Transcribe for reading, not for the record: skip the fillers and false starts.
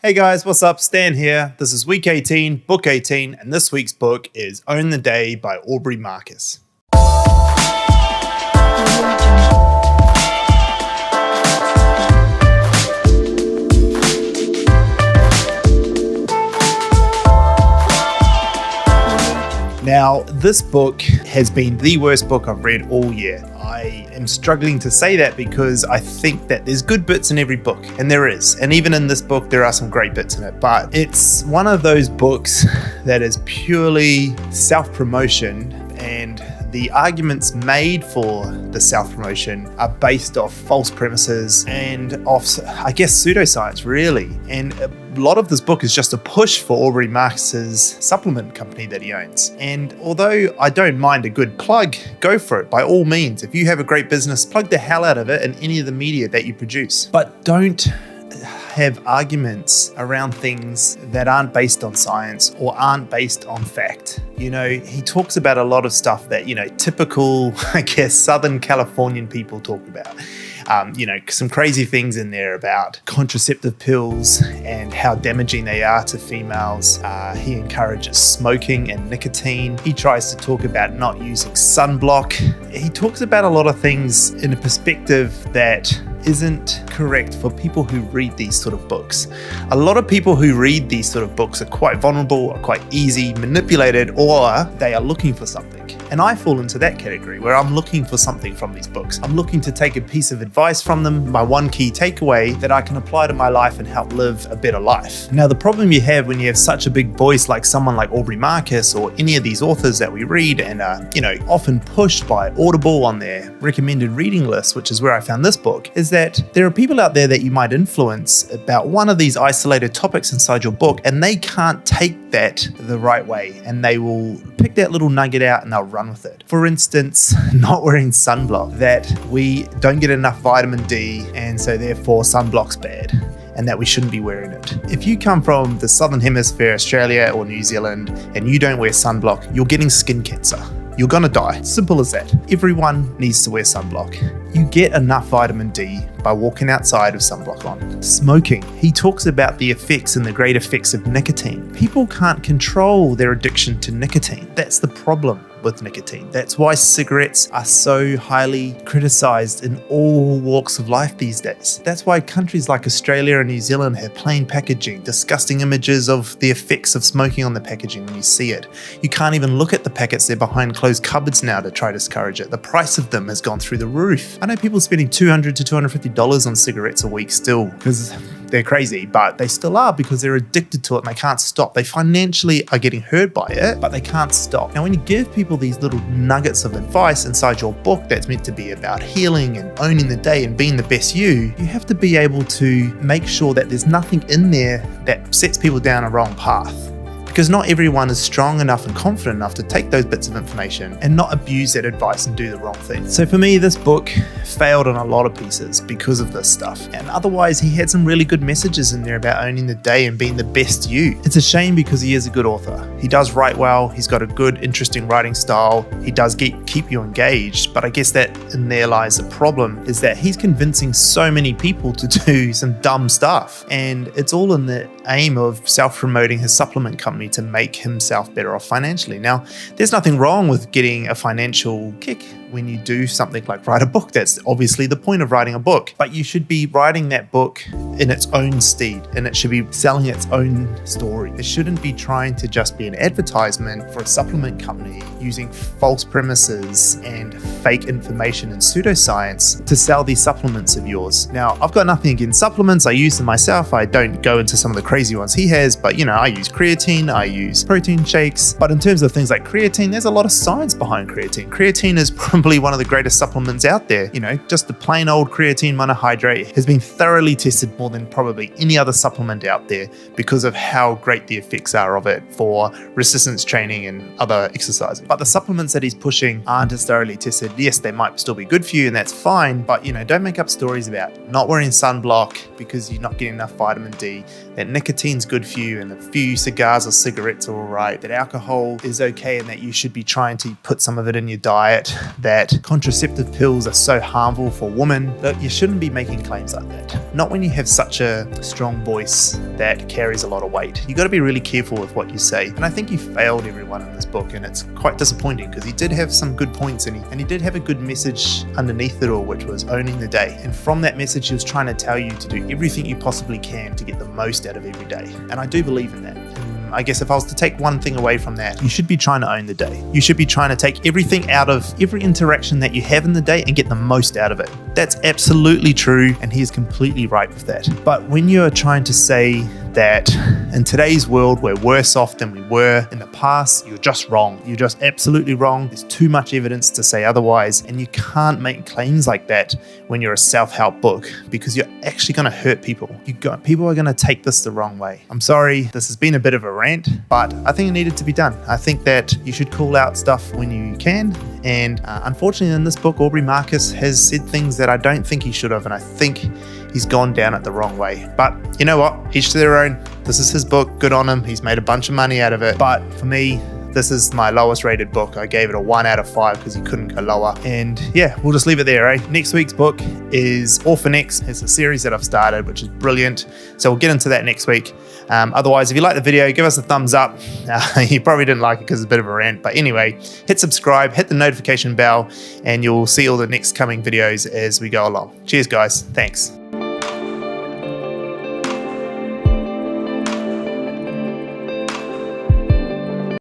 Hey guys, what's up? Stan here. This is week 18, book 18, and this week's book is Own the Day by Aubrey Marcus. Now, this book has been the worst book I've read all year. I am struggling to say that because I think that there's good bits in every book, and there is. And even in this book, there are some great bits in it. But it's one of those books that is purely self-promotion, and the arguments made for the self-promotion are based off false premises and off, I guess, pseudoscience, really. And a lot of this book is just a push for Aubrey Marcus's supplement company that he owns. And although I don't mind a good plug, go for it by all means. If you have a great business, plug the hell out of it in any of the media that you produce. But don't have arguments around things that aren't based on science or aren't based on fact. You know, he talks about a lot of stuff that, typical, I guess, Southern Californian people talk about. Some crazy things in there about contraceptive pills and how damaging they are to females. He encourages smoking and nicotine. He tries to talk about not using sunblock. He talks about a lot of things in a perspective that isn't correct for people who read these sort of books. A lot of people who read these sort of books are quite vulnerable, are quite easy manipulated, or they are looking for something. And I fall into that category where I'm looking for something from these books. I'm looking to take a piece of advice from them, my one key takeaway that I can apply to my life and help live a better life. Now, the problem you have when you have such a big voice like someone like Aubrey Marcus or any of these authors that we read and are, often pushed by Audible on their recommended reading list, which is where I found this book, is that there are people out there that you might influence about one of these isolated topics inside your book, and they can't take that the right way, and they will pick that little nugget out and they'll run with it. For instance, not wearing sunblock, that we don't get enough vitamin D and so therefore sunblock's bad and that we shouldn't be wearing it. If you come from the Southern Hemisphere, Australia or New Zealand, and you don't wear sunblock, you're getting skin cancer. You're gonna die. Simple as that. Everyone needs to wear sunblock. You get enough vitamin D by walking outside with sunblock on. Smoking. He talks about the effects and the great effects of nicotine. People can't control their addiction to nicotine. That's the problem with nicotine. That's why cigarettes are so highly criticized in all walks of life these days. That's why countries like Australia and New Zealand have plain packaging, disgusting images of the effects of smoking on the packaging when you see it. You can't even look at the packets. They're behind closed cupboards now to try to discourage it. The price of them has gone through the roof. I know people spending $200 to $250 on cigarettes a week still because they're crazy, but they still are because they're addicted to it and they can't stop. They financially are getting hurt by it, but they can't stop. Now, when you give people these little nuggets of advice inside your book that's meant to be about healing and owning the day and being the best you have to be able to make sure that there's nothing in there that sets people down a wrong path. Because not everyone is strong enough and confident enough to take those bits of information and not abuse that advice and do the wrong thing. So for me, this book failed on a lot of pieces because of this stuff. And otherwise, he had some really good messages in there about owning the day and being the best you. It's a shame because he is a good author. He does write well. He's got a good, interesting writing style. He does keep you engaged. But I guess that in there lies the problem, is that he's convincing so many people to do some dumb stuff. And it's all in the aim of self-promoting his supplement company to make himself better off financially. Now, there's nothing wrong with getting a financial kick when you do something like write a book. That's obviously the point of writing a book. But you should be writing that book in its own stead, and it should be selling its own story. It shouldn't be trying to just be an advertisement for a supplement company using false premises and fake information and pseudoscience to sell these supplements of yours. Now, I've got nothing against supplements. I use them myself. I don't go into some of the crazy ones he has, but I use creatine, I use protein shakes. But in terms of things like creatine, there's a lot of science behind creatine. Creatine is probably one of the greatest supplements out there. Just the plain old creatine monohydrate has been thoroughly tested more than probably any other supplement out there because of how great the effects are of it for resistance training and other exercising. But the supplements that he's pushing aren't as thoroughly tested. Yes, they might still be good for you and that's fine, but don't make up stories about not wearing sunblock because you're not getting enough vitamin D, that nicotine's good for you and a few cigars or cigarettes are all right, that alcohol is okay and that you should be trying to put some of it in your diet. that contraceptive pills are so harmful for women. Look, you shouldn't be making claims like that. Not when you have such a strong voice that carries a lot of weight. You got to be really careful with what you say. And I think you failed everyone in this book, and it's quite disappointing because he did have some good points and he did have a good message underneath it all, which was owning the day. And from that message, he was trying to tell you to do everything you possibly can to get the most out of every day. And I do believe in that. I guess if I was to take one thing away from that, you should be trying to own the day. You should be trying to take everything out of every interaction that you have in the day and get the most out of it. That's absolutely true, and he is completely right with that. But when you're trying to say that in today's world we're worse off than we were in the past, you're just wrong. You're just absolutely wrong. There's too much evidence to say otherwise, and you can't make claims like that when you're a self-help book, because you're actually going to hurt people. People are going to take this the wrong way. I'm sorry, this has been a bit of a rant, but I think it needed to be done. I think that you should call out stuff when you can, and unfortunately in this book, Aubrey Marcus has said things that I don't think he should have, and I think he's gone down it the wrong way. But you know what? Each to their own. This is his book. Good on him. He's made a bunch of money out of it. But for me, this is my lowest rated book. I gave it a 1 out of 5 because he couldn't go lower. And yeah, we'll just leave it there, eh? Next week's book is Orphan X. It's a series that I've started, which is brilliant. So we'll get into that next week. Otherwise, if you like the video, give us a thumbs up. You probably didn't like it because it's a bit of a rant. But anyway, hit subscribe, hit the notification bell, and you'll see all the next coming videos as we go along. Cheers, guys. Thanks.